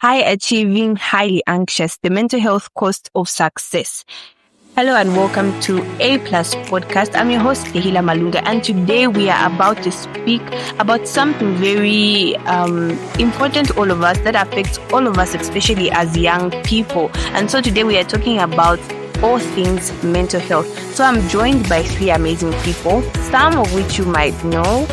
high achieving, highly anxious, the mental health cost of success. Hello and welcome to A Plus Podcast. I'm your host, Kehila Malunga, and today we are about to speak about something very important to all of us, that affects all of us, especially as young people. And so today we are talking about all things mental health. So I'm joined by three amazing people, some of which you might know,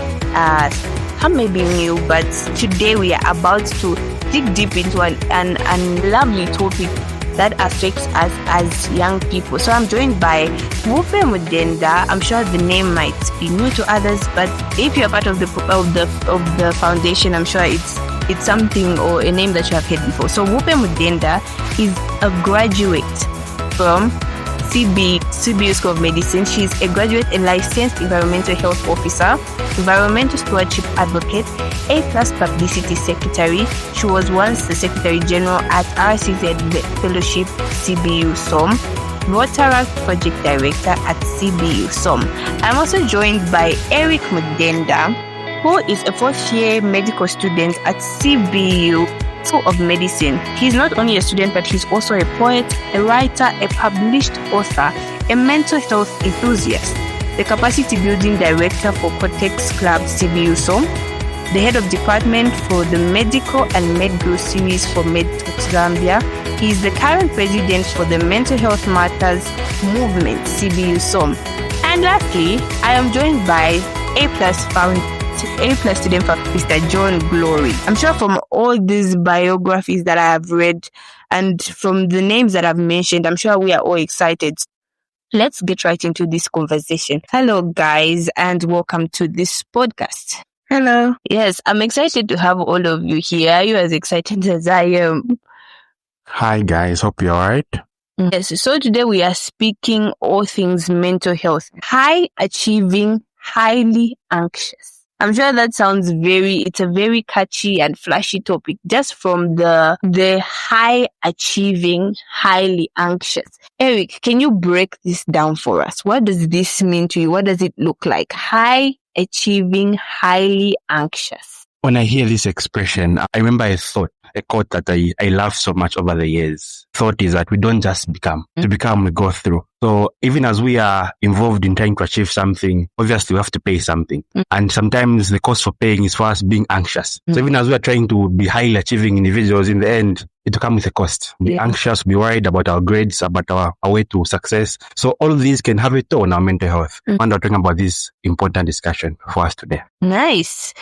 some may be new, but today we are about to dig deep into an lovely topic that affects us as young people. So I'm joined by Bupe Mudenda. I'm sure the name might be new to others, but if you're part of the foundation, I'm sure it's something or a name that you have heard before. So Bupe Mudenda is a graduate from CBU School of Medicine. She's a graduate and licensed environmental health officer, environmental stewardship advocate, A+ publicity secretary. She was once the Secretary General at RCZ Fellowship CBU SOM, Rotaract Project Director at CBU SOM. I'm also joined by Eric Mudenda, who is a fourth-year medical student at CBU School of Medicine. He's not only a student, but he's also a poet, a writer, a published author, a mental health enthusiast, the capacity building director for Cortex Club CBU SOM, the head of department for the medical and medgrow series for MedTalks Zambia. He is the current president for the Mental Health Matters Movement CBU SOM. And lastly, I am joined by A+ student for Mr. John Glory. I'm sure from all these biographies that I have read and from the names that I've mentioned, I'm sure we are all excited. Let's get right into this conversation. Hello, guys, and welcome to this podcast. Hello. Yes, I'm excited to have all of you here. Are you as excited as I am? Hi, guys. Hope you're all right. Yes, so today we are speaking all things mental health. High achieving, highly anxious. I'm sure that sounds it's a very catchy and flashy topic, just from the high achieving, highly anxious. Eric, can you break this down for us? What does this mean to you? What does it look like? High achieving, highly anxious. When I hear this expression, I remember a quote that I love so much over the years. Thought is that we don't just become. To become, we go through. So even as we are involved in trying to achieve something, obviously we have to pay something. And sometimes the cost for paying is for us being anxious. So even as we are trying to be highly achieving individuals, in the end, it will come with a cost. Be anxious, be worried about our grades, about our way to success. So all of these can have a toll on our mental health. And we're talking about this important discussion for us today. Nice.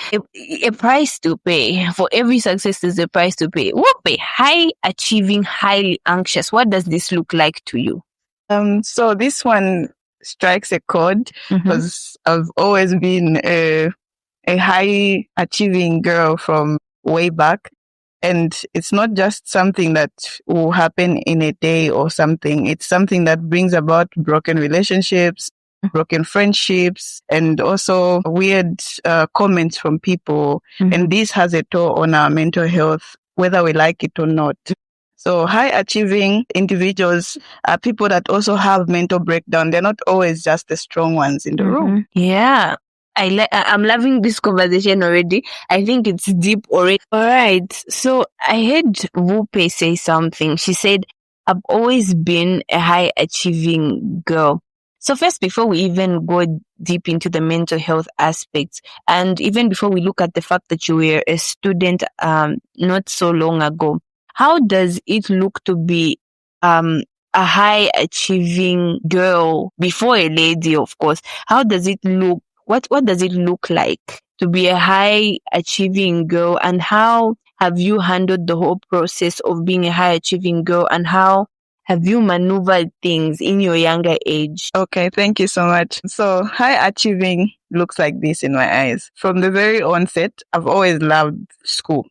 A price to pay. For every success, there's a price to pay. High achieving, highly anxious. What does this look like to you? So this one strikes a chord because I've always been a high achieving girl from way back. And it's not just something that will happen in a day or something. It's something that brings about broken relationships, broken friendships, and also weird comments from people. And this has a toll on our mental health, whether we like it or not. So high achieving individuals are people that also have mental breakdown. They're not always just the strong ones in the room. Yeah. I'm loving this conversation already. I think it's deep already. All right. So I heard Bupe say something. She said, I've always been a high achieving girl. So first, before we even go deep into the mental health aspects, and even before we look at the fact that you were a student not so long ago, how does it look to be a high achieving girl before a lady, of course? How does it look? What does it look like to be a high achieving girl, and how have you handled the whole process of being a high achieving girl, and how have you maneuvered things in your younger age? Okay, thank you so much. So high achieving looks like this in my eyes. From the very onset, I've always loved school.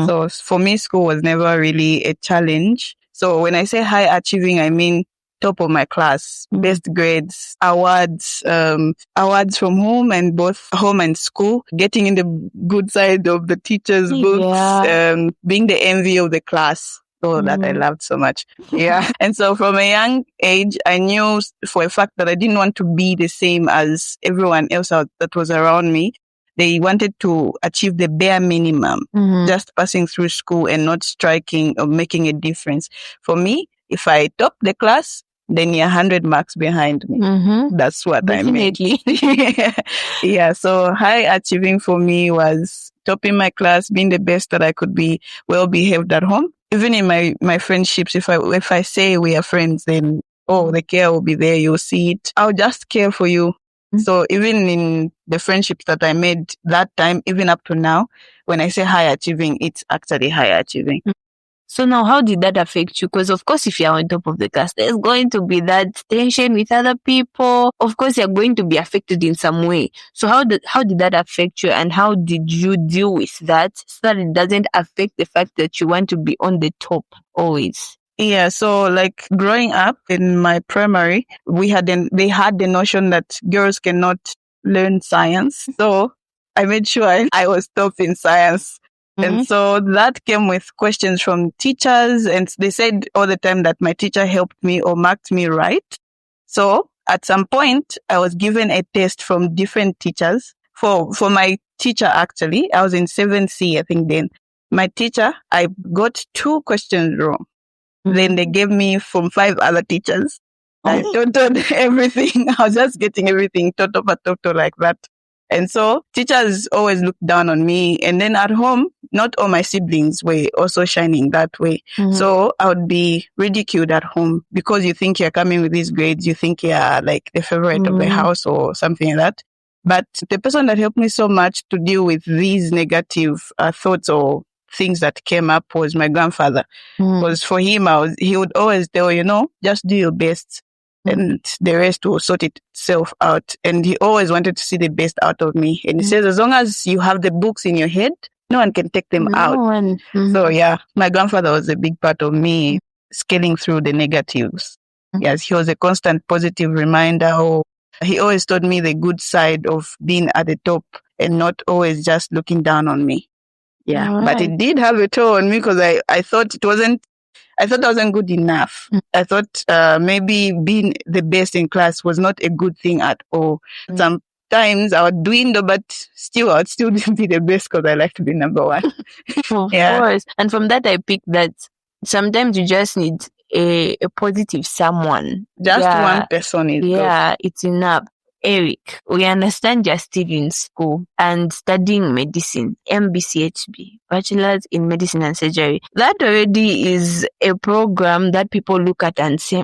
So for me, school was never really a challenge. So when I say high achieving, I mean top of my class, best grades, awards from home and both home and school, getting in the good side of the teachers' books, being the envy of the class. So that I loved so much. Yeah. And so from a young age, I knew for a fact that I didn't want to be the same as everyone else that was around me. they wanted to achieve the bare minimum, just passing through school and not striking or making a difference. For me, if I top the class, then you're 100 marks behind me. That's what Definitely. I meant. Yeah. So high achieving for me was topping my class, being the best that I could be, well behaved at home. Even in my friendships, if I say we are friends, then the care will be there. You'll see it. I'll just care for you. So even in the friendships that I made that time, even up to now, when I say high achieving, it's actually high achieving. So now, how did that affect you? Because of course, if you're on top of the class, there's going to be that tension with other people. Of course, you're going to be affected in some way. So how did that affect you, and how did you deal with that so that it doesn't affect the fact that you want to be on the top always? Yeah, so like growing up in my primary, they had the notion that girls cannot learn science. So I made sure I was top in science. And so that came with questions from teachers, and they said all the time that my teacher helped me or marked me right. So at some point, I was given a test from different teachers. For my teacher, actually, I was in 7C, I think then. My teacher, I got 2 questions wrong. Then they gave me from 5 other teachers. I totaled everything. I was just getting everything total like that. And so teachers always looked down on me. And then at home, not all my siblings were also shining that way. So I would be ridiculed at home because you think you're coming with these grades. You think you're like the favorite of the house or something like that. But the person that helped me so much to deal with these negative thoughts or things that came up was my grandfather. Because for him, he would always tell, just do your best. And the rest will sort itself out. And he always wanted to see the best out of me. And he says, as long as you have the books in your head, no one can take them out. So yeah, my grandfather was a big part of me scaling through the negatives. Yes, he was a constant positive reminder. He always told me the good side of being at the top and not always just looking down on me. Yeah, but it did have a toll on me because I thought I wasn't good enough. I thought maybe being the best in class was not a good thing at all. Sometimes I would dwindle, but I would still be the best because I like to be number 1. Of course. And from that, I picked that sometimes you just need a positive someone. Just one person is good. It's enough. Eric, we understand you're still in school and studying medicine, MBCHB, Bachelor's in Medicine and Surgery. That already is a program that people look at and say,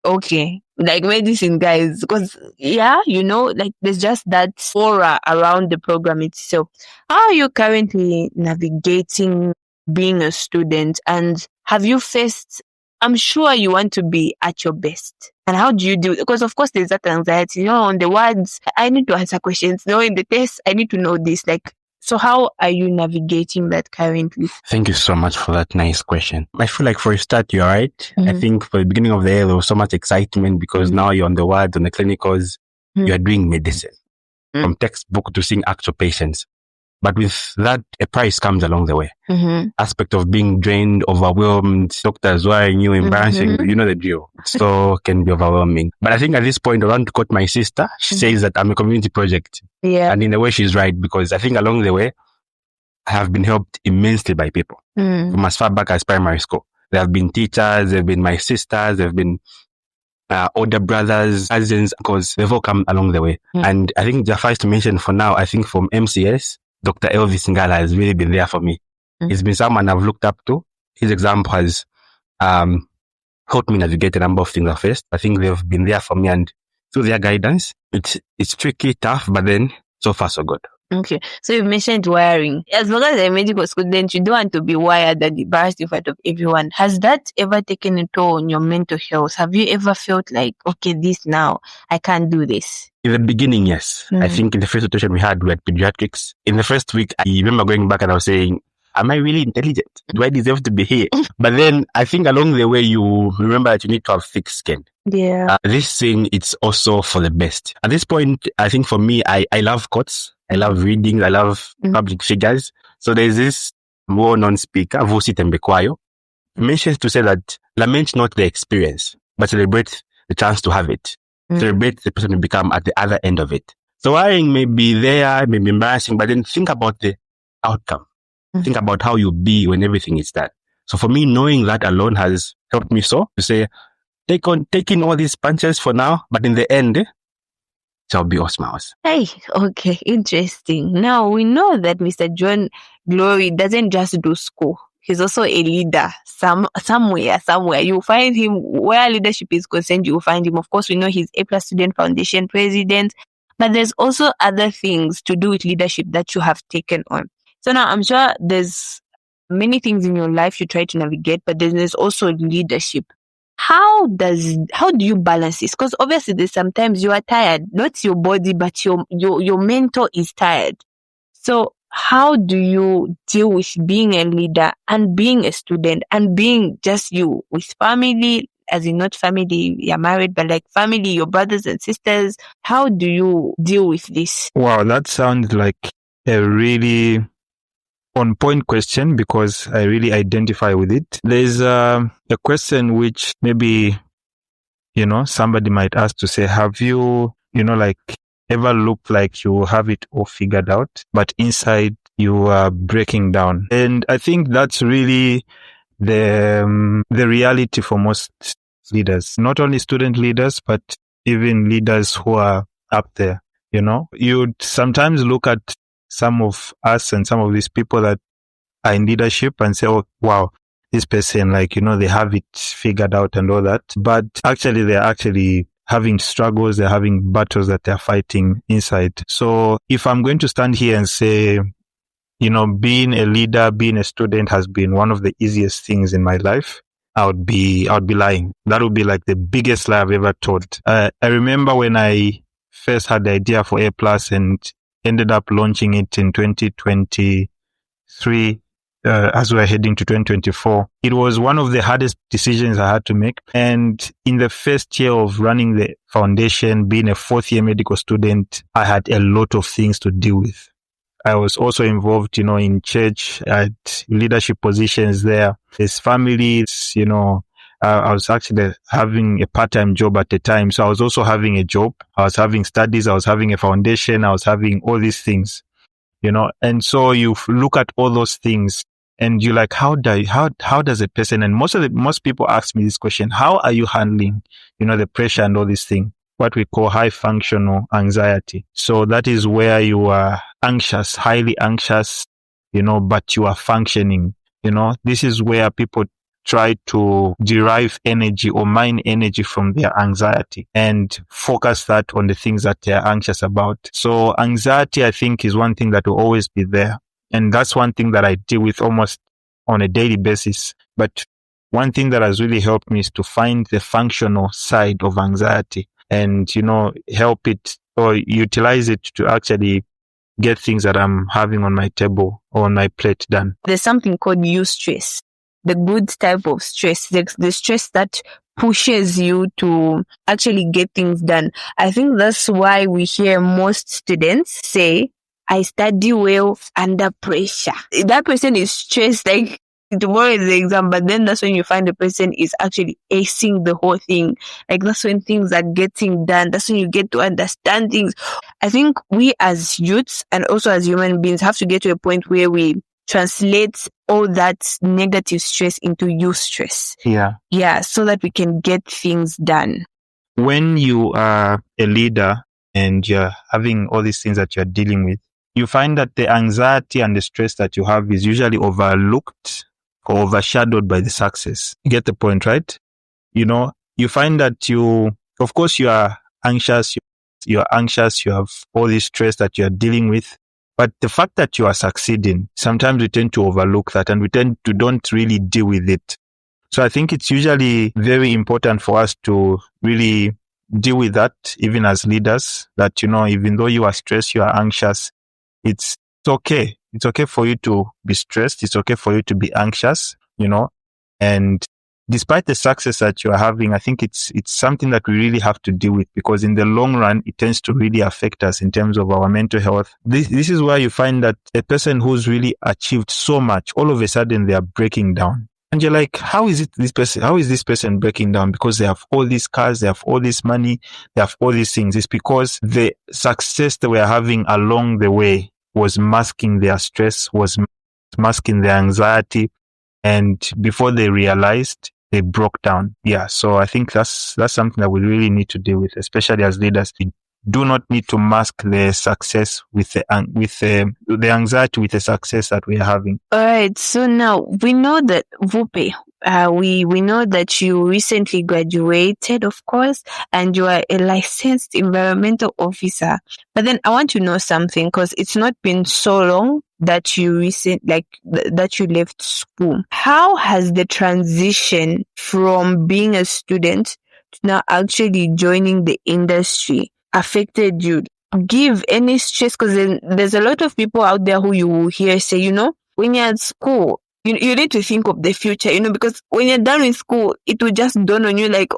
okay, like medicine, guys. Because, like there's just that aura around the program itself. How are you currently navigating being a student, and have you faced, I'm sure you want to be at your best. And how do you do it? Because of course there's that anxiety, on the words, I need to answer questions. In the test, I need to know this. So how are you navigating that currently? Thank you so much for that nice question. I feel like for a start, you're right. I think for the beginning of the year, there was so much excitement because now you're on the wards, on the clinicals, you're doing medicine. From textbook to seeing actual patients. But with that, a price comes along the way. Aspect of being drained, overwhelmed, doctors worrying you, embarrassing, you know the drill. So can be overwhelming. But I think at this point, I want to quote my sister. She says that I'm a community project. Yeah. And in a way, she's right, because I think along the way, I have been helped immensely by people from as far back as primary school. There have been teachers, there have been my sisters, there have been older brothers, cousins, because they've all come along the way. And I think the first to mention for now, I think from MCS, Dr. Elvis Ngala has really been there for me. He's been someone I've looked up to. His example has helped me navigate a number of things I faced. I think they've been there for me, and through their guidance, it's tricky, tough, but then so far so good. Okay, so you've mentioned wiring. As long as a medical student, you don't want to be wired and embarrassed in front of everyone. Has that ever taken a toll on your mental health? Have you ever felt like, okay, this now, I can't do this? In the beginning, yes. I think in the first situation we had pediatrics. In the first week, I remember going back and I was saying, am I really intelligent? Do I deserve to be here? But then I think along the way, you remember that you need to have thick skin. Yeah. This thing, it's also for the best. At this point, I think for me, I love quotes. I love reading. I love public figures. So there's this well-known speaker, Vusi Tembekwayo, mentions to say that lament not the experience, but celebrate the chance to have it. Celebrate the person you become at the other end of it. So worrying may be there, it may be embarrassing, but then think about the outcome. Think about how you'll be when everything is done. So for me, knowing that alone has helped me so to say, take in all these punches for now, but in the end, shall be all smiles. Hey, okay, interesting. Now we know that Mr. John Glory doesn't just do school. He's also a leader. Somewhere. You'll find him where leadership is concerned. You'll find him. Of course, we know he's A+ Student Foundation president, but there's also other things to do with leadership that you have taken on. So now I'm sure there's many things in your life you try to navigate, but then there's also leadership. How do you balance this? Because obviously there's sometimes you are tired, not your body, but your mental is tired. So how do you deal with being a leader and being a student and being just you with family, as in not family, you're married, but like family, your brothers and sisters? How do you deal with this? Wow, that sounds like a really on-point question because I really identify with it. There's a question which maybe, somebody might ask to say, have you, ever looked like you have it all figured out, but inside you are breaking down? And I think that's really the reality for most leaders, not only student leaders, but even leaders who are up there. You'd sometimes look at some of us and some of these people that are in leadership and say, oh, wow, this person, they have it figured out and all that. But actually, they're actually having struggles, they're having battles that they're fighting inside. So if I'm going to stand here and say, being a leader, being a student has been one of the easiest things in my life, I would be lying. That would be like the biggest lie I've ever told. I remember when I first had the idea for A+ and ended up launching it in 2023, as we're heading to 2024. It was one of the hardest decisions I had to make. And in the first year of running the foundation, being a fourth-year medical student, I had a lot of things to deal with. I was also involved, in church, at leadership positions there. There's families, I was actually having a part-time job at the time. So I was also having a job. I was having studies. I was having a foundation. I was having all these things, and so you look at all those things and you're like, how does a person, and most people ask me this question, how are you handling, the pressure and all these things, what we call high functional anxiety. So that is where you are anxious, highly anxious, but you are functioning, this is where people try to derive energy or mine energy from their anxiety and focus that on the things that they're anxious about. So anxiety, I think, is one thing that will always be there. And that's one thing that I deal with almost on a daily basis. But one thing that has really helped me is to find the functional side of anxiety and, help it or utilize it to actually get things that I'm having on my table or on my plate done. There's something called eustress. The good type of stress, the stress that pushes you to actually get things done. I think that's why we hear most students say, I study well under pressure. That person is stressed, like tomorrow is the exam, but then that's when you find the person is actually acing the whole thing. Like that's when things are getting done. That's when you get to understand things. I think we as youths and also as human beings have to get to a point where we translate all that negative stress into eustress. Yeah, so that we can get things done. When you are a leader and you're having all these things that you're dealing with, you find that the anxiety and the stress that you have is usually overlooked or overshadowed by the success. You get the point, right? You find that of course you are anxious, you have all this stress that you're dealing with. But the fact that you are succeeding, sometimes we tend to overlook that and we tend to don't really deal with it. So I think it's usually very important for us to really deal with that, even as leaders, that, even though you are stressed, you are anxious, it's okay. It's okay for you to be stressed. It's okay for you to be anxious, and despite the success that you are having, I think it's something that we really have to deal with because in the long run, it tends to really affect us in terms of our mental health. This is where you find that a person who's really achieved so much, all of a sudden they are breaking down. And you're like, how is this person breaking down? Because they have all these cars, they have all this money, they have all these things. It's because the success they were having along the way was masking their stress, was masking their anxiety. And before they realized, they broke down. Yeah. So I think that's something that we really need to deal with, especially as leaders. We do not need to mask the success with the anxiety with the success that we are having. All right. So now we know that Bupe, we know that you recently graduated, of course, and you are a licensed environmental officer. But then I want to know something, because it's not been so long that you that you left school. How has the transition from being a student to now actually joining the industry affected you? Give any stress, because there's a lot of people out there who you will hear say, when you're at school, you need to think of the future, because when you're done with school, it will just dawn on you like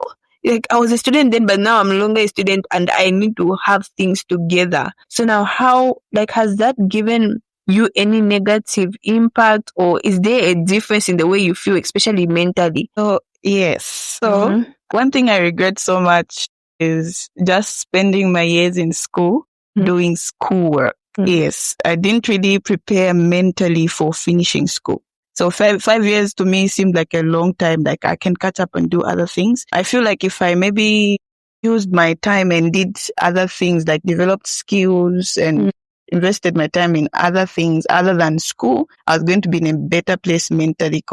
I was a student then, but now I'm no longer a student and I need to have things together. So now how, has that given you any negative impact, or is there a difference in the way you feel, especially mentally? Oh, yes. So one thing I regret so much is just spending my years in school doing schoolwork. Yes, I didn't really prepare mentally for finishing school. So 5 years to me seemed like a long time. Like I can catch up and do other things. I feel like if I maybe used my time and did other things, like developed skills and invested my time in other things other than school, I was going to be in a better place mentally.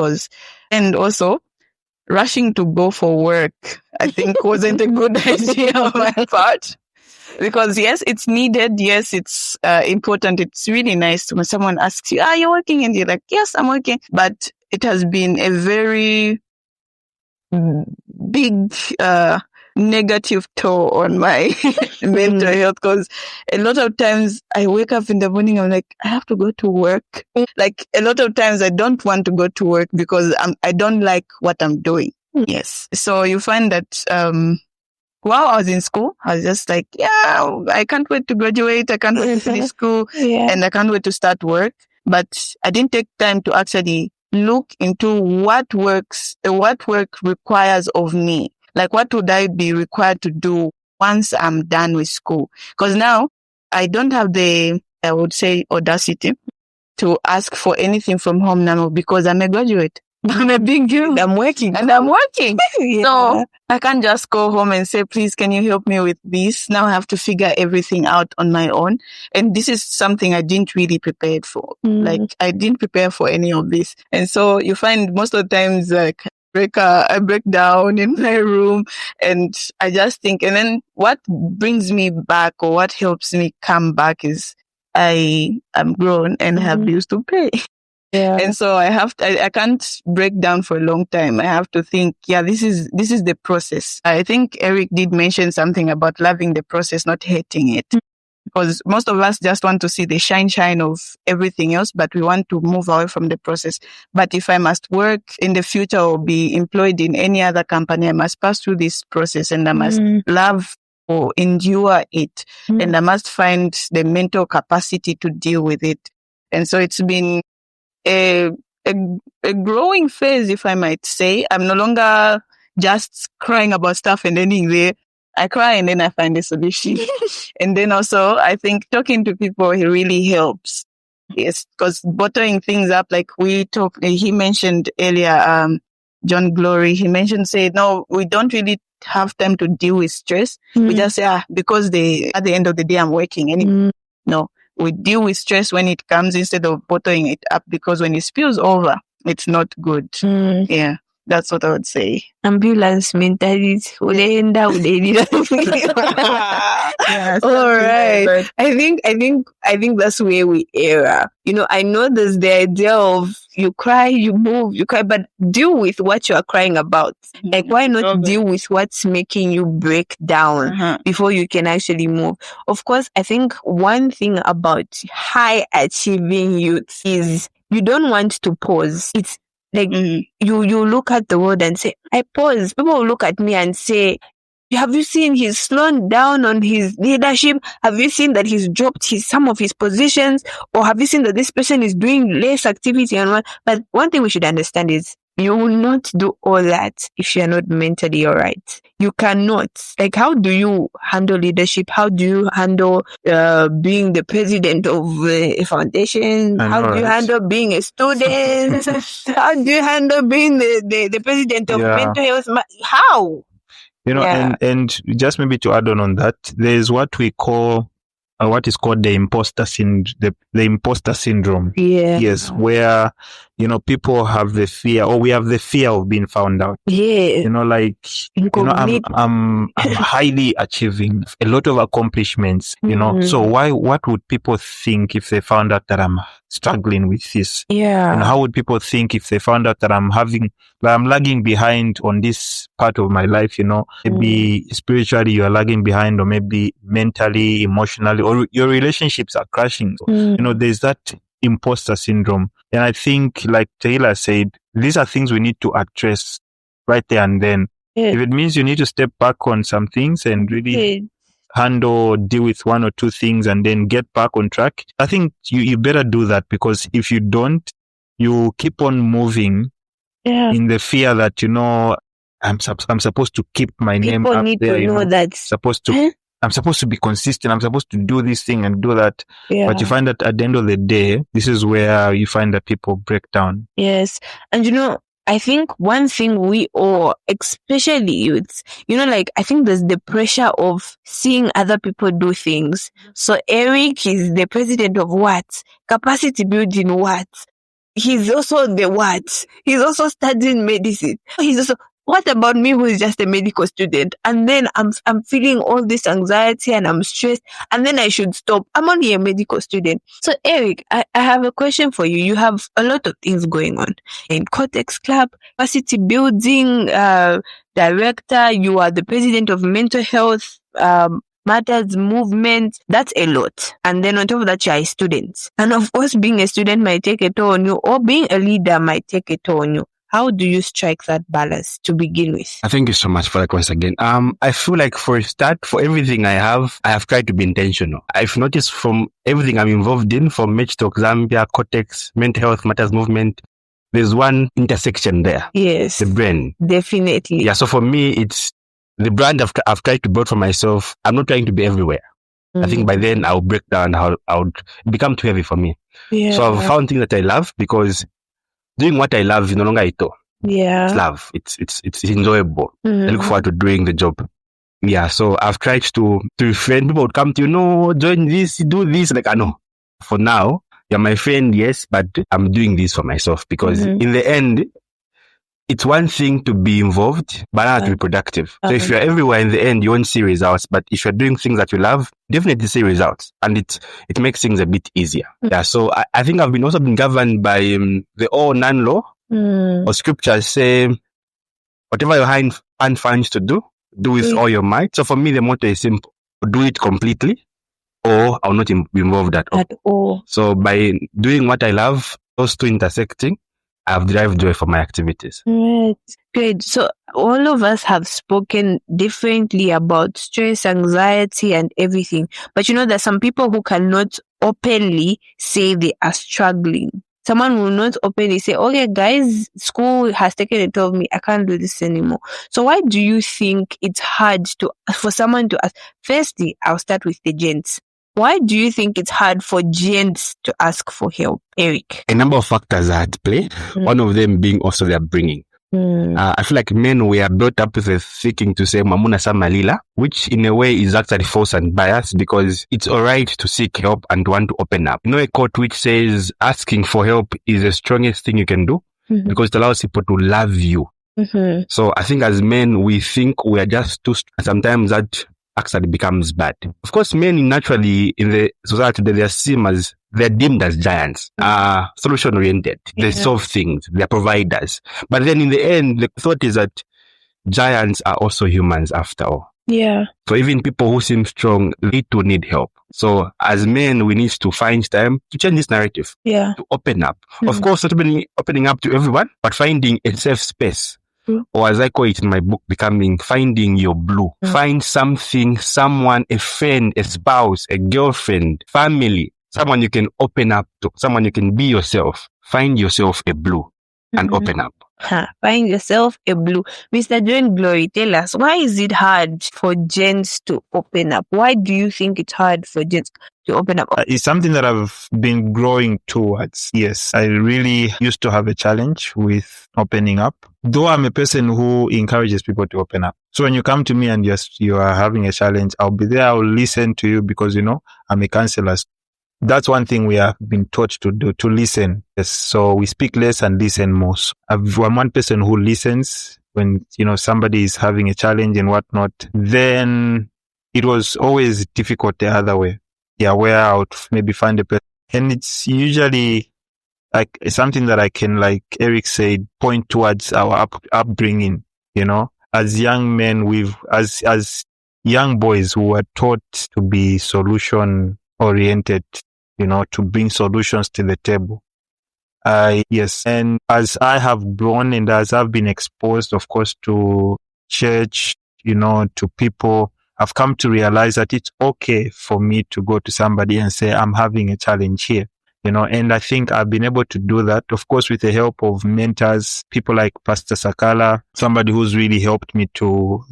And also rushing to go for work, I think wasn't a good idea on my part. Because yes, it's needed. Yes, it's important. It's really nice when someone asks you, "Are you working?" And you're like, "Yes, I'm working." But it has been a very big negative toll on my mental health, because a lot of times I wake up in the morning, I'm like, I have to go to work. Like a lot of times I don't want to go to work because I don't like what I'm doing. Yes. So you find that while I was in school, I was just like, yeah, I can't wait to graduate. I can't wait to finish school and I can't wait to start work. But I didn't take time to actually look into what work requires of me. Like, what would I be required to do once I'm done with school? Because now I don't have the, I would say, audacity to ask for anything from home now because I'm a graduate. I'm a big girl. I'm working. So I can't just go home and say, please, can you help me with this? Now I have to figure everything out on my own. And this is something I didn't really prepare for. Like, I didn't prepare for any of this. And so you find most of the times, like, I break down in my room and I just think, and then what brings me back or what helps me come back is I am grown and have bills to pay. Yeah. And so I can't break down for a long time. I have to think, this is the process. I think Eric did mention something about loving the process, not hating it. Because most of us just want to see the shine of everything else, but we want to move away from the process. But if I must work in the future or be employed in any other company, I must pass through this process and I must love or endure it. And I must find the mental capacity to deal with it. And so it's been a growing phase, if I might say. I'm no longer just crying about stuff and ending there. I cry and then I find a solution. And then also, I think talking to people really helps. Yes, because bottling things up, like he mentioned earlier, John Glory, he mentioned, no, we don't really have time to deal with stress. We just say, because at the end of the day, I'm working anyway. No, we deal with stress when it comes instead of bottling it up, because when it spills over, it's not good. Yeah. That's what I would say. Ambulance mentality. Yes, all right. I think that's where we err. I know there's the idea of you cry, you move, you cry, but deal with what you are crying about. Like, why not deal with what's making you break down before you can actually move? Of course, I think one thing about high achieving youth is you don't want to pause. It's like, you look at the world and say, I pause. People will look at me and say, have you seen he's slowed down on his leadership? Have you seen that he's dropped some of his positions? Or have you seen that this person is doing less activity and what? But one thing we should understand is You will not do all that if you're not mentally all right. You cannot. Like, how do you handle leadership? How do you handle being the president of a foundation? How do you handle being a student? How do you handle being the president of mental health? How? And just maybe to add on that, there's what we call what is called the imposter syndrome. The imposter syndrome. Yeah. Yes, where people have the fear, or we have the fear of being found out. Yeah. I'm highly achieving a lot of accomplishments. So what would people think if they found out that I'm struggling with this? Yeah. How would people think if they found out that I'm lagging behind on this part of my life? Maybe spiritually you're lagging behind, or maybe mentally, emotionally, or your relationships are crashing. There's that imposter syndrome. And I think, like Taylor said, these are things we need to address right there and then. If it means you need to step back on some things and really deal with one or two things and then get back on track, I think you better do that, because if you don't, you keep on moving in the fear that, I'm supposed to keep my name up there. To know that. I'm supposed to be consistent. I'm supposed to do this thing and do that. Yeah. But you find that at the end of the day, this is where you find that people break down. Yes. And I think one thing we all, especially youths, I think there's the pressure of seeing other people do things. So Eric is the president of what? Capacity building what? He's also the what? He's also studying medicine. What about me who is just a medical student? And then I'm feeling all this anxiety and I'm stressed, and then I should stop. I'm only a medical student. So Eric, I have a question for you. You have a lot of things going on in Cortex Club, capacity building, director. You are the president of mental health, matters movement. That's a lot. And then on top of that, you're a student. And of course, being a student might take a toll on you, or being a leader might take a toll on you. How do you strike that balance to begin with? Thank you so much for that once again. I feel like for a start, for everything I have tried to be intentional. I've noticed from everything I'm involved in, from Match Talk Zambia, Cortex, Mental Health Matters Movement, there's one intersection there. Yes. The brain. Definitely. Yeah, so for me, it's the brand I've tried to build for myself. I'm not trying to be everywhere. I think by then I'll break down, I'll become too heavy for me. Yeah. So I've found things that I love, because doing what I love is no longer ito. Yeah. It's love. It's enjoyable. I look forward to doing the job. Yeah. So I've tried to refrain. People would come to, join this, do this. Like, I know. For now, you're my friend, yes, but I'm doing this for myself, because in the end, it's one thing to be involved, but not to be productive. So if you're everywhere, in the end, you won't see results. But if you're doing things that you love, definitely see results. And it makes things a bit easier. Yeah. So I think I've also been governed by the all-none law, or scriptures say, whatever your hand finds to do with all your might. So for me, the motto is simple: do it completely, or I'll not be involved at all. So by doing what I love, those two intersecting, I've derived joy from my activities. Right. Good. So all of us have spoken differently about stress, anxiety, and everything. But there's some people who cannot openly say they are struggling. Someone will not openly say, okay, guys, school has taken a toll of me. I can't do this anymore. So why do you think it's hard for someone to ask? Firstly, I'll start with the gents. Why do you think it's hard for gents to ask for help, Eric? A number of factors are at play. One of them being also their upbringing. I feel like men, we are brought up with a thinking to say mamuna samalila, which in a way is actually false and biased, because it's alright to seek help and want to open up. A quote which says asking for help is the strongest thing you can do, because it allows people to love you. So I think as men, we think we are just too strong. Sometimes that actually becomes bad. Of course, men naturally in the society today, they're deemed as giants, solution oriented. They solve things, they're providers. But then in the end, the thought is that giants are also humans after all. Yeah. So even people who seem strong, they too need help. So as men, we need to find time to change this narrative. Yeah. To open up. Of course, not opening up to everyone, but finding a safe space. Or as I call it in my book, finding your blue. Find something, someone, a friend, a spouse, a girlfriend, family, someone you can open up to, someone you can be yourself. Find yourself a blue. and open up. Find yourself a blue. Mr. John Glory, tell us, why is it hard for gents to open up? Why do you think it's hard for gents to open up? It's something that I've been growing towards. Yes, I really used to have a challenge with opening up, though I'm a person who encourages people to open up. So when you come to me and you are having a challenge, I'll be there, I'll listen to you because, I'm a counselor. That's one thing we have been taught to do, to listen. Yes, so we speak less and listen more. So I'm one person who listens when, somebody is having a challenge and whatnot. Then it was always difficult the other way. Yeah, where I would maybe find a person. And it's usually like something that I can, like Eric said, point towards our upbringing, as young men, as young boys who were taught to be solution oriented, to bring solutions to the table. Yes. And as I have grown and as I've been exposed, of course, to church, to people, I've come to realize that it's okay for me to go to somebody and say, I'm having a challenge here, and I think I've been able to do that, of course, with the help of mentors, people like Pastor Sakala, somebody who's really helped me to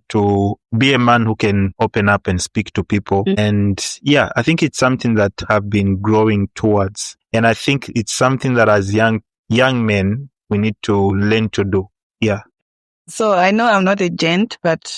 to be a man who can open up and speak to people. And yeah, I think it's something that I've been growing towards. And I think it's something that as young men, we need to learn to do. Yeah. So I know I'm not a gent, but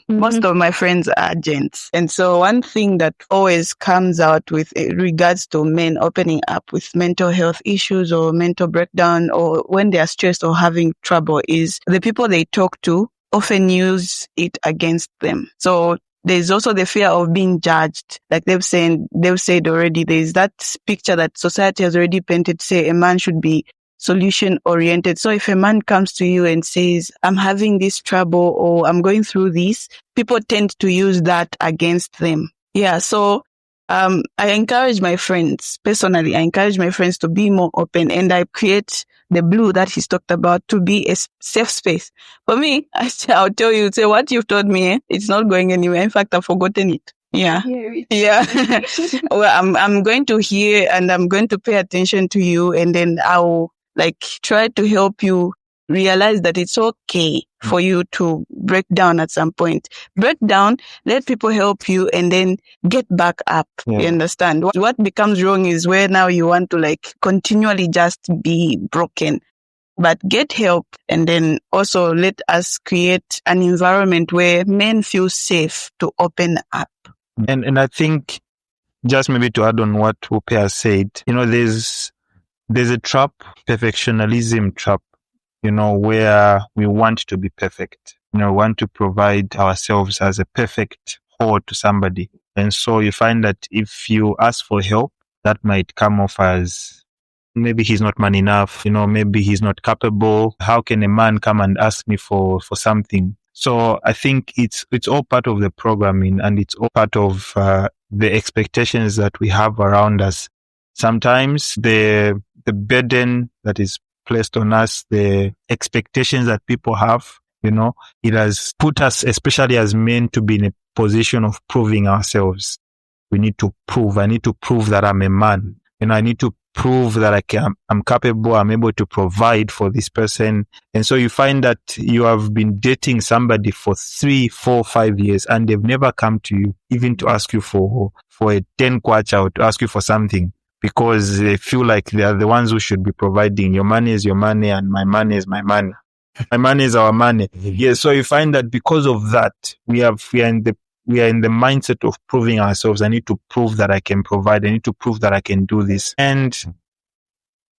most of my friends are gents. And so one thing that always comes out with regards to men opening up with mental health issues or mental breakdown or when they are stressed or having trouble is the people they talk to often use it against them. So there's also the fear of being judged. Like they've said already, there's that picture that society has already painted, say a man should be solution oriented. So if a man comes to you and says, I'm having this trouble or I'm going through this, people tend to use that against them. Yeah. So, I encourage my friends, personally, I encourage my friends to be more open, and I create the blue that he's talked about to be a safe space. For me, I'll tell you, say what you've told me, it's not going anywhere. In fact, I've forgotten it. Yeah. Yeah. Well, I'm going to hear and I'm going to pay attention to you, and then I'll try to help you realize that it's okay for you to break down at some point. Break down, let people help you, and then get back up. Yeah. You understand? What becomes wrong is where now you want to continually just be broken. But get help, and then also let us create an environment where men feel safe to open up. And I think, just maybe to add on what Bupe has said, there's a trap, perfectionism trap, where we want to be perfect, want to provide ourselves as a perfect whole to somebody. And so you find that if you ask for help, that might come off as maybe he's not man enough, maybe he's not capable. How can a man come and ask me for something? So I think it's all part of the programming, and it's all part of the expectations that we have around us. Sometimes the burden that is placed on us, the expectations that people have, it has put us, especially as men, to be in a position of proving ourselves. We need to prove. I need to prove that I'm a man. I need to prove that I'm capable, I'm able to provide for this person. And so you find that you have been dating somebody for 3, 4, 5 years, and they've never come to you even to ask you for a 10 kwacha or to ask you for something, because they feel like they are the ones who should be providing. Your money is your money, and my money is my money. My money is our money. Yes. So you find that because of that, we are in the mindset of proving ourselves. I need to prove that I can provide. I need to prove that I can do this. And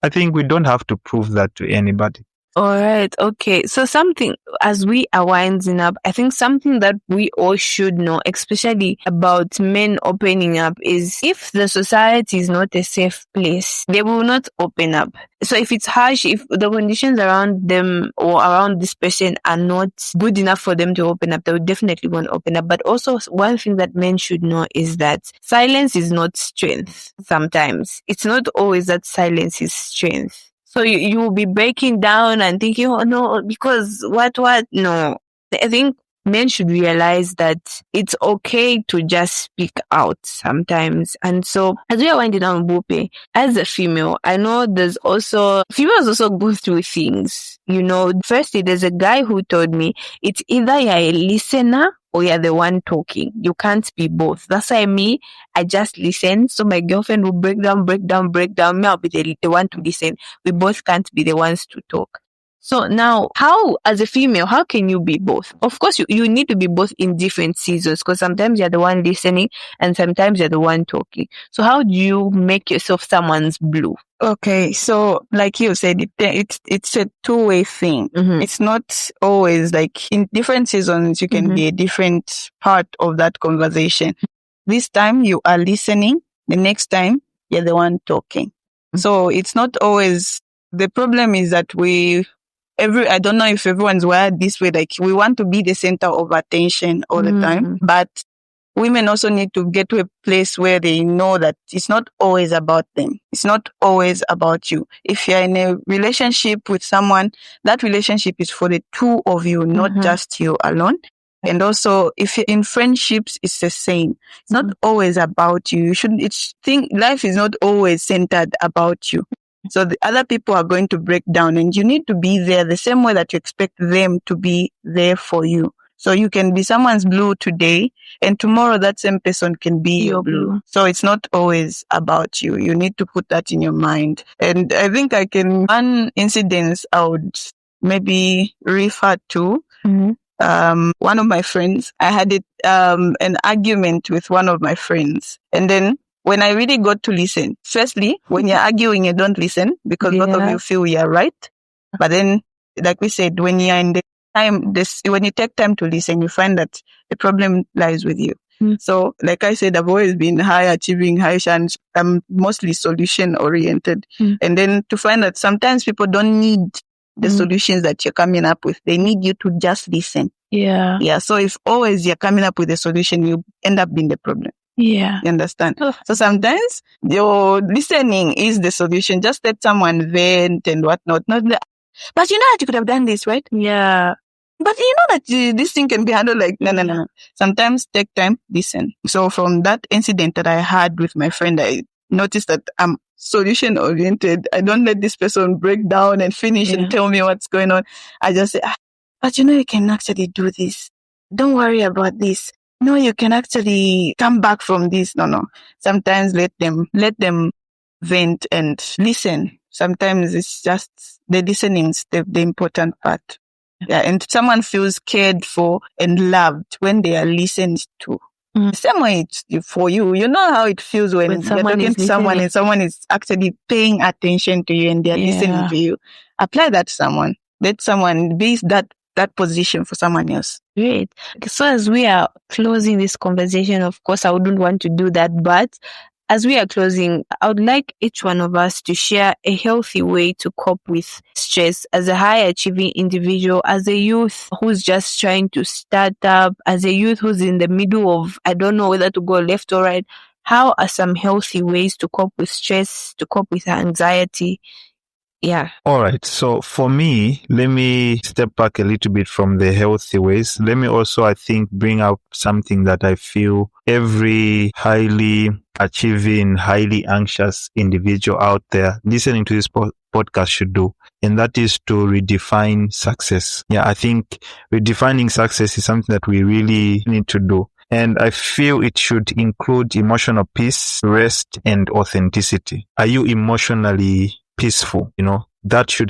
I think we don't have to prove that to anybody. All right. Okay. So something, as we are winding up, I think something that we all should know, especially about men opening up, is if the society is not a safe place, they will not open up. So if it's harsh, if the conditions around them or around this person are not good enough for them to open up, they will definitely won't open up. But also one thing that men should know is that silence is not strength. Sometimes it's not always that silence is strength. So you will be breaking down and thinking, oh no, because what? No. I think men should realize that it's okay to just speak out sometimes. And so as we are winding down, Bupe, as a female, I know there's also, females also go through things. You know, firstly, there's a guy who told me it's either you're a listener or you're the one talking. You can't be both. That's why I just listen. So my girlfriend will break down. Me, I'll be the one to listen. We both can't be the ones to talk. So now, how, as a female, how can you be both? Of course, you need to be both in different seasons, because sometimes you're the one listening and sometimes you're the one talking. So how do you make yourself someone's blue? Okay, so like you said, it's a two-way thing. Mm-hmm. It's not always like in different seasons, you can be a different part of that conversation. This time you are listening, the next time you're the one talking. So it's not always, the problem is that I don't know if everyone's wired this way, like we want to be the center of attention all the time, but women also need to get to a place where they know that it's not always about them. It's not always about you. If you're in a relationship with someone, that relationship is for the two of you, not just you alone. And also, if you're in friendships, it's the same. It's not always about you. Life is not always centered about you. So the other people are going to break down, and you need to be there the same way that you expect them to be there for you. So you can be someone's blue today, and tomorrow that same person can be your blue. So it's not always about you. You need to put that in your mind. And I think one incident I would maybe refer to. One of my friends, I had an argument with one of my friends, and then when I really got to listen, firstly, when you're arguing, you don't listen because both of you feel you're right. But then, like we said, when you're in the time, when you take time to listen, you find that the problem lies with you. So, like I said, I've always been high achieving, high chance. I'm mostly solution oriented. And then to find that sometimes people don't need the solutions that you're coming up with. They need you to just listen. Yeah. So if always you're coming up with a solution, you end up being the problem. Yeah. You understand? So sometimes your listening is the solution. Just let someone vent and whatnot. But you know that you could have done this, right? Yeah. But you know that this thing can be handled like, no. Sometimes take time, listen. So from that incident that I had with my friend, I noticed that I'm solution oriented. I don't let this person break down and finish and tell me what's going on. I just say, but you know, you can actually do this. Don't worry about this. No, you can actually come back from this. No. Sometimes let them vent and listen. Sometimes it's just the listening is the important part. Yeah, and someone feels cared for and loved when they are listened to. Same way it's for you. You know how it feels when you're talking to someone and someone is actually paying attention to you and they're listening to you. Apply that to someone. Let someone be that position for someone else. Great. So as we are closing this conversation, of course, I wouldn't want to do that, but as we are closing, I would like each one of us to share a healthy way to cope with stress as a high achieving individual, as a youth who's just trying to start up, as a youth who's in the middle of, I don't know whether to go left or right. How are some healthy ways to cope with stress, to cope with anxiety? Yeah. All right. So for me, let me step back a little bit from the healthy ways. Let me also, I think, bring up something that I feel every highly achieving, highly anxious individual out there listening to this podcast should do. And that is to redefine success. Yeah, I think redefining success is something that we really need to do. And I feel it should include emotional peace, rest, and authenticity. Are you emotionally peaceful? You know, that should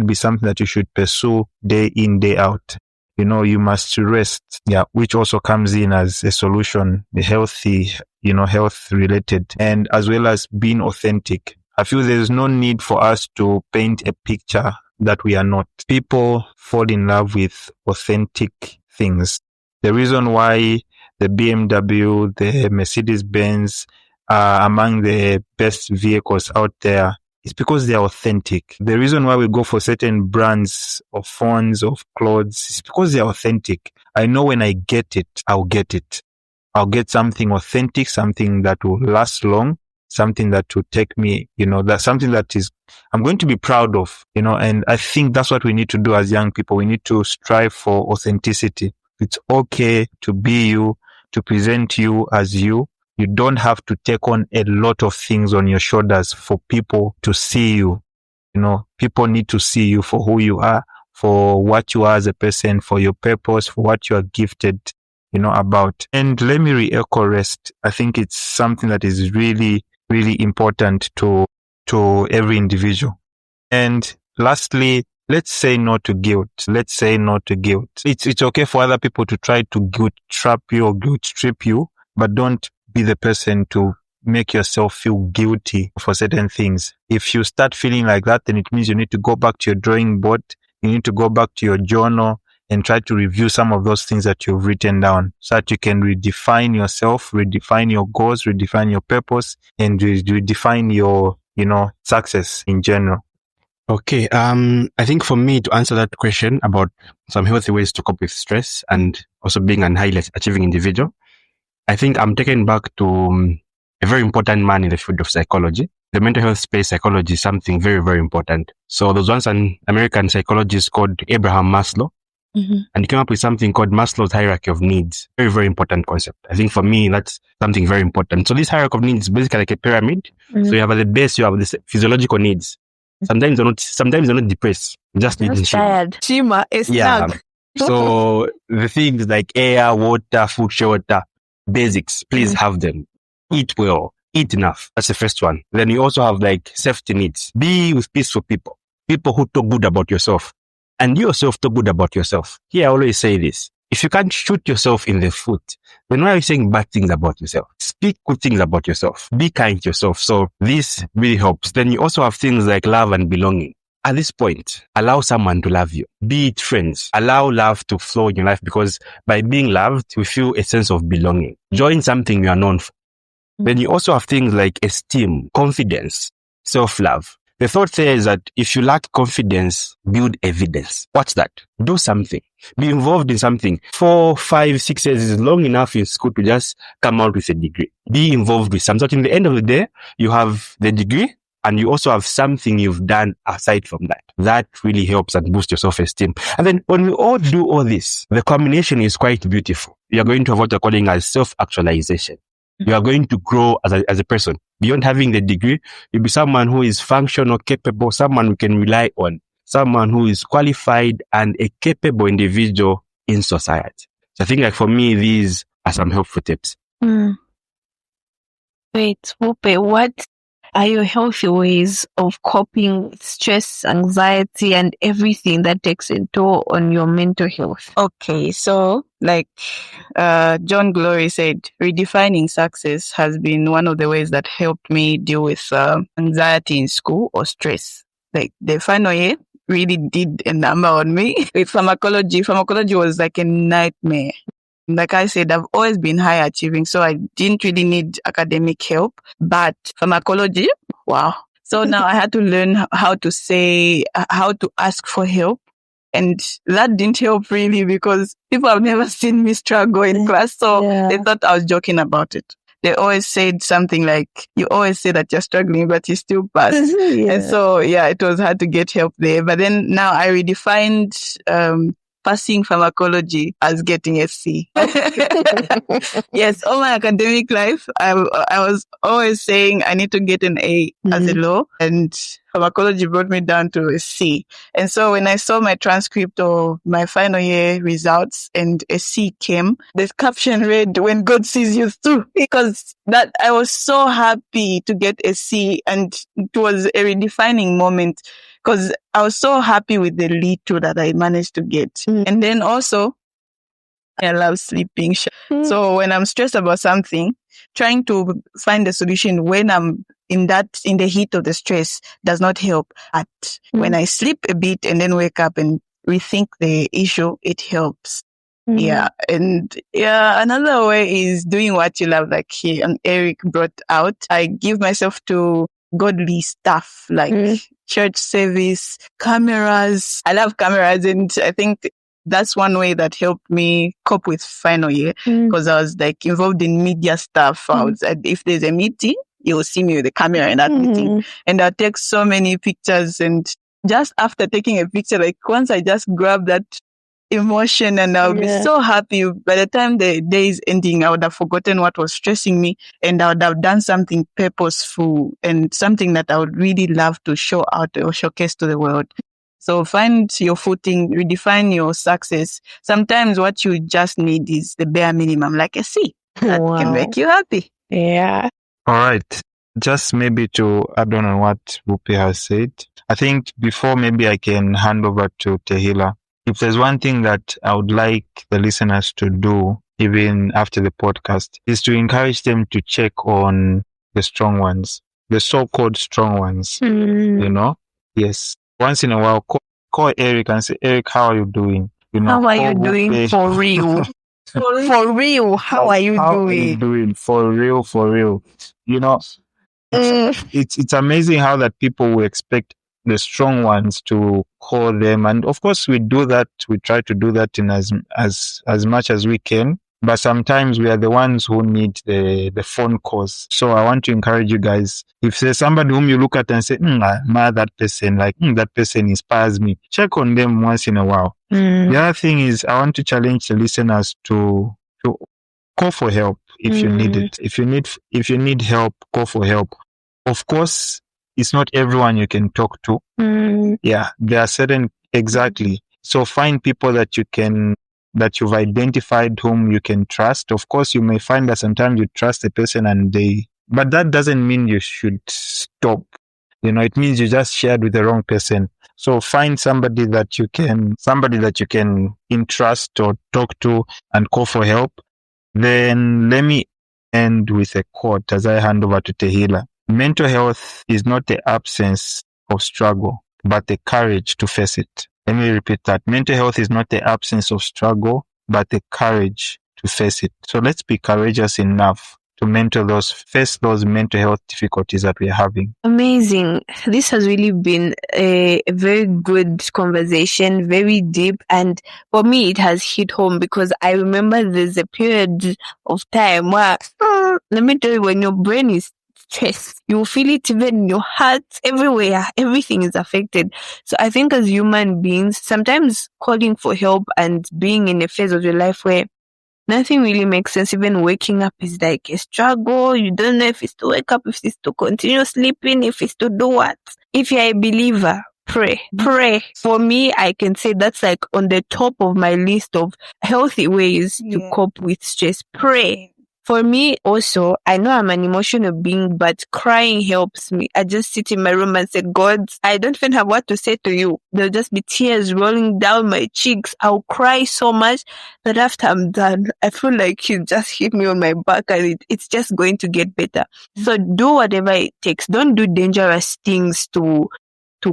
be something that you should pursue day in, day out. You know, you must rest. Yeah, which also comes in as a solution, the healthy, health related, and as well as being authentic. I feel there's no need for us to paint a picture that we are not. People fall in love with authentic things. The reason why the BMW, the Mercedes-Benz are among the best vehicles out there is because they are authentic. The reason why we go for certain brands of phones, of clothes, is because they are authentic. I know when I get it, I'll get it. I'll get something authentic, something that will last long, something that will take me, that's something that is, I'm going to be proud of, and I think that's what we need to do as young people. We need to strive for authenticity. It's okay to be you, to present you as you. You don't have to take on a lot of things on your shoulders for people to see you. You know, people need to see you for who you are, for what you are as a person, for your purpose, for what you are gifted, about. And let me re-echo rest. I think it's something that is really, really important to every individual. And lastly, let's say no to guilt. Let's say no to guilt. It's okay for other people to try to guilt trap you or guilt trip you, but don't be the person to make yourself feel guilty for certain things. If you start feeling like that, then it means you need to go back to your drawing board. You need to go back to your journal and try to review some of those things that you've written down so that you can redefine yourself, redefine your goals, redefine your purpose, and redefine your, success in general. Okay. I think for me to answer that question about some healthy ways to cope with stress and also being an highly achieving individual, I think I'm taken back to a very important man in the field of psychology. The mental health space, psychology is something very, very important. So there was once an American psychologist called Abraham Maslow, and he came up with something called Maslow's hierarchy of needs. Very, very important concept. I think for me, that's something very important. So this hierarchy of needs is basically like a pyramid. So you have at the base, you have the physiological needs. Sometimes you're not depressed. You just need tired. Shima is snug. So the things like air, water, food, shelter, basics, please have them. Eat well, eat enough. That's the first one. Then you also have like safety needs. Be with peaceful people who talk good about yourself. And you yourself talk good about yourself. Here, I always say this. If you can't shoot yourself in the foot, then why are you saying bad things about yourself? Speak good things about yourself. Be kind to yourself. So this really helps. Then you also have things like love and belonging. At this point, allow someone to love you. Be it friends. Allow love to flow in your life because by being loved, we feel a sense of belonging. Join something you are known for. Then you also have things like esteem, confidence, self-love. The thought there is that if you lack confidence, build evidence. What's that? Do something. Be involved in something. 4, 5, 6 years is long enough in school to just come out with a degree. Be involved with something. So at the end of the day, you have the degree and you also have something you've done aside from that. That really helps and boosts your self-esteem. And then when we all do all this, the combination is quite beautiful. You're going to have what you're calling as self-actualization. You are going to grow as a person. Beyond having the degree, you'll be someone who is functional, capable, someone we can rely on, someone who is qualified and a capable individual in society. So I think like for me, these are some helpful tips. Wait, Bupe, what are your healthy ways of coping with stress, anxiety, and everything that takes a toll on your mental health? Okay, so like John Glory said, redefining success has been one of the ways that helped me deal with anxiety in school or stress. Like the final year really did a number on me. With pharmacology was like a nightmare. Like I said, I've always been high achieving, so I didn't really need academic help. But pharmacology, wow. So now I had to learn how to ask for help. And that didn't help really because people have never seen me struggle in class. So they thought I was joking about it. They always said something like, you always say that you're struggling, but you still pass. And so, it was hard to get help there. But then now I redefined passing pharmacology as getting a C. Yes, all my academic life, I was always saying I need to get an A as a law, and pharmacology brought me down to a C. And so when I saw my transcript of my final year results and a C came, the caption read, "When God sees you through," because that I was so happy to get a C, and it was a redefining moment. Because I was so happy with the little that I managed to get. And then also, I love sleeping. So when I'm stressed about something, trying to find a solution when I'm in the heat of the stress does not help. But when I sleep a bit and then wake up and rethink the issue, it helps. And another way is doing what you love, like he and Eric brought out. I give myself to godly stuff like church service, cameras. I love cameras, and I think that's one way that helped me cope with final year because I was like involved in media stuff. If there's a meeting, you'll see me with the camera in that meeting, and I'll take so many pictures. And just after taking a picture, like once I just grab that emotion and I'll be so happy. By the time the day is ending, I would have forgotten what was stressing me and I would have done something purposeful and something that I would really love to show out or showcase to the world. So find your footing, redefine your success. Sometimes what you just need is the bare minimum, like a C that can make you happy. Yeah. All right. Just maybe to add on what Bupe has said, I think before maybe I can hand over to Tehila, if there's one thing that I would like the listeners to do, even after the podcast, is to encourage them to check on the strong ones, the so-called strong ones, you know? Yes. Once in a while, call Eric and say, Eric, how are you doing? You know, how are you doing for real? For real, how are you doing? For real? You know, it's amazing how that people will expect the strong ones to call them, and of course we do that. We try to do that in as much as we can. But sometimes we are the ones who need the phone calls. So I want to encourage you guys. If there's somebody whom you look at and say, that person, that person inspires me, check on them once in a while. The other thing is, I want to challenge the listeners to call for help if you need it. If you need help, call for help. Of course, it's not everyone you can talk to. Yeah, there are certain, exactly. So find people that you've identified whom you can trust. Of course, you may find that sometimes you trust a person but that doesn't mean you should stop. You know, it means you just shared with the wrong person. So find somebody that you can entrust or talk to and call for help. Then let me end with a quote as I hand over to Tehila. Mental health is not the absence of struggle, but the courage to face it. Let me repeat that. Mental health is not the absence of struggle, but the courage to face it. So let's be courageous enough to face those mental health difficulties that we are having. Amazing. This has really been a very good conversation, very deep. And for me, it has hit home because I remember there's a period of time where, let me tell you, when your brain is stressed, you feel it even in your heart, everywhere, everything is affected. So I think as human beings, sometimes calling for help and being in a phase of your life where nothing really makes sense, even waking up is like a struggle. You don't know if it's to wake up, if it's to continue sleeping, if it's to do what. If you're a believer, pray. For me, I can say that's like on the top of my list of healthy ways to cope with stress. Pray. For me also, I know I'm an emotional being, but crying helps me. I just sit in my room and say, God, I don't even have what to say to you. There'll just be tears rolling down my cheeks. I'll cry so much that after I'm done, I feel like you just hit me on my back and it's just going to get better. So do whatever it takes. Don't do dangerous things to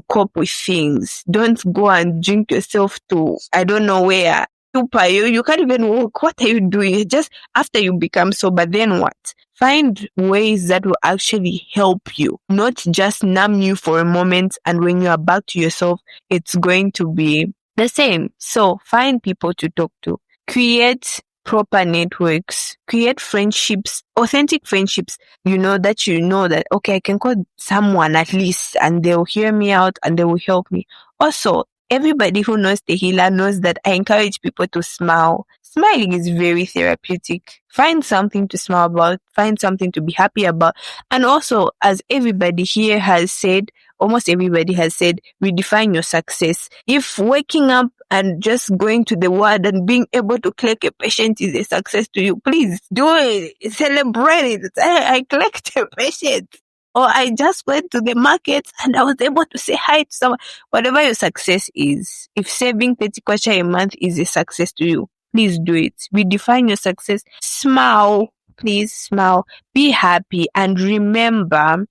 cope with things. Don't go and drink yourself to, I don't know where. You can't even walk. What are you doing? Just after you become sober, then what? Find ways that will actually help you, not just numb you for a moment. And when you are back to yourself, it's going to be the same. So find people to talk to. Create proper networks. Create friendships, authentic friendships. You know that, okay, I can call someone at least and they'll hear me out and they will help me. Also, everybody who knows Tehila knows that I encourage people to smile. Smiling is very therapeutic. Find something to smile about. Find something to be happy about. And also, as everybody here has said, almost everybody has said, redefine your success. If waking up and just going to the ward and being able to collect a patient is a success to you, please do it. Celebrate it. I collect a patient. Or I just went to the market and I was able to say hi to someone. Whatever your success is, if saving 30 kwacha a month is a success to you, please do it. Redefine your success. Smile. Please smile. Be happy. And remember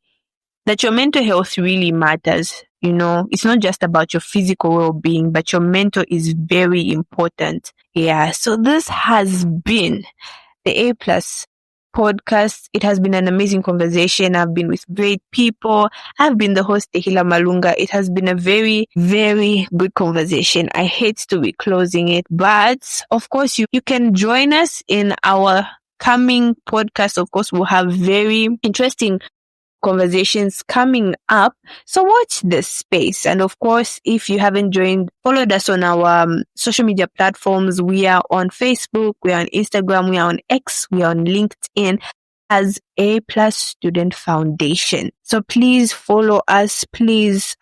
that your mental health really matters. You know, it's not just about your physical well-being, but your mental is very important. Yeah. So this has been the A+ podcast. It has been an amazing conversation. I've been with great people. I've been the host, Tehila Malunga. It has been a very, very good conversation. I hate to be closing it, but of course you can join us in our coming podcast. Of course, we'll have very interesting conversations coming up. So watch this space. And of course, if you haven't followed us on our social media platforms, we are on Facebook, we are on Instagram, we are on X, we are on LinkedIn as A+ Student Foundation. So please follow us. Please,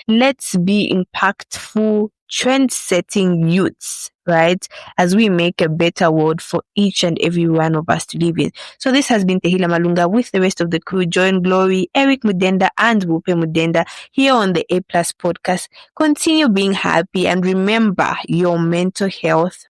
let's be impactful, trend-setting youths, right? As we make a better world for each and every one of us to live in. So this has been Tehila Malunga with the rest of the crew, Join Glory, Eric Mudenda, and Bupe Mudenda here on the A+ podcast. Continue being happy and remember, your mental health